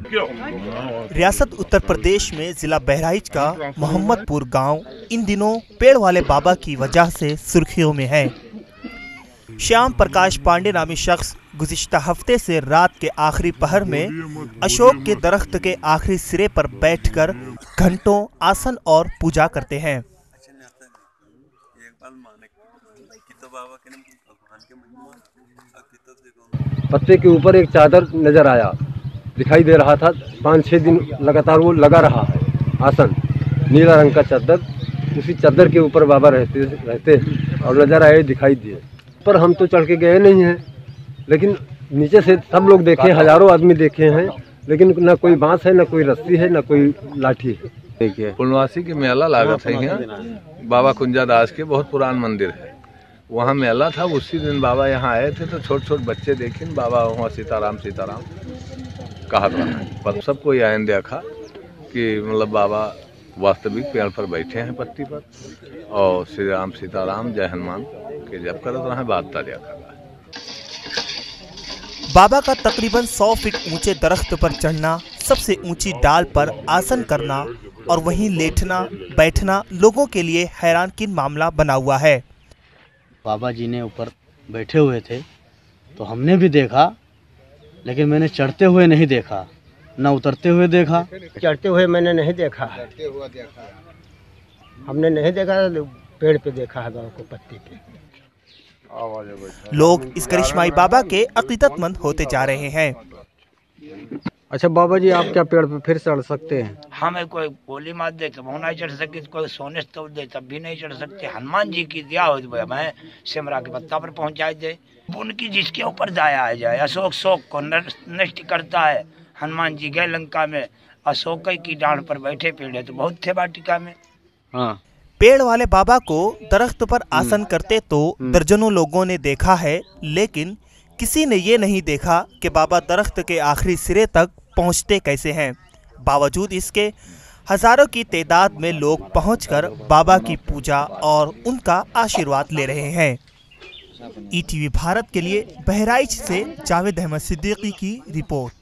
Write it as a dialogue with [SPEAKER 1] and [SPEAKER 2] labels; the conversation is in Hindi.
[SPEAKER 1] रियासत उत्तर प्रदेश में जिला बहराइच का मोहम्मदपुर गांव इन दिनों पेड़ वाले बाबा की वजह से सुर्खियों में है। श्याम प्रकाश पांडे नामी शख्स गुज़िश्ता हफ्ते से रात के आखिरी पहर में अशोक के दरख्त के आखिरी सिरे पर बैठकर घंटों आसन और पूजा करते हैं।
[SPEAKER 2] पत्ते के ऊपर एक चादर नजर आया, दिखाई दे रहा था। 5-6 दिन लगातार वो लगा रहा है आसन, नीला रंग का चादर। उसी चादर के ऊपर बाबा रहते और नजर आए, दिखाई दिए। पर हम तो चढ़ के गए नहीं हैं, लेकिन नीचे से सब लोग देखे, हजारों आदमी देखे हैं, लेकिन न कोई बांस है, न कोई रस्सी है, न कोई लाठी है।
[SPEAKER 3] देखिए पूर्णवासी की मेला लागत है यहाँ, बाबा कुंजा दास के बहुत पुरान मंदिर है, वहाँ मेला था। उसी दिन बाबा यहाँ आए थे तो छोटे छोटे बच्चे देखे बाबा वहाँ सीताराम सीताराम कहा था। पर सबको यह देखा कि मतलब बाबा वास्तविक पेड़ पर बैठे हैं पत्ती पर और श्री राम सीताराम जय हनुमान के जप करत रहे, बात तालिया कर रहा है।
[SPEAKER 1] बाबा का तकरीबन 100 फीट ऊंचे दरख्त पर चढ़ना, सबसे ऊंची डाल पर आसन करना और वहीं लेटना बैठना लोगों के लिए हैरानकुन मामला बना हुआ है।
[SPEAKER 4] बाबा जी ने ऊपर बैठे हुए थे तो हमने भी देखा, लेकिन मैंने चढ़ते हुए नहीं देखा, न उतरते हुए देखा।
[SPEAKER 5] चढ़ते हुए मैंने नहीं देखा, हमने नहीं देखा, पेड़ पे देखा है बाबा को पत्ती पे।
[SPEAKER 1] लोग इस करिश्माई बाबा के अकीदतमंद होते जा रहे हैं।
[SPEAKER 2] अच्छा बाबा जी, आप क्या पेड़ पे फिर चढ़ सकते हैं?
[SPEAKER 6] हमें कोई गोली मार दे तो वो नहीं चढ़ सकते, कोई सोने से तोड़ दे तब भी नहीं चढ़ सकते। हनुमान जी की दिया हो तो हमें सिमरा के पत्ता पर पहुंचा दे। उनकी जिसके ऊपर दाया आ जाए। अशोक शोक को नष्ट करता है। हनुमान जी गए लंका में, अशोक की डांड पर बैठे, पेड़ तो बहुत थे वाटिका में।
[SPEAKER 4] हाँ,
[SPEAKER 1] पेड़ वाले बाबा को दरख्त पर आसन करते तो दर्जनों लोगों ने देखा है, लेकिन किसी ने ये नहीं देखा कि बाबा दरख्त के आखिरी सिरे तक पहुंचते कैसे हैं। बावजूद इसके हजारों की तादाद में लोग पहुंचकर बाबा की पूजा और उनका आशीर्वाद ले रहे हैं। ईटीवी भारत के लिए बहराइच से जावेद अहमद सिद्दीकी की रिपोर्ट।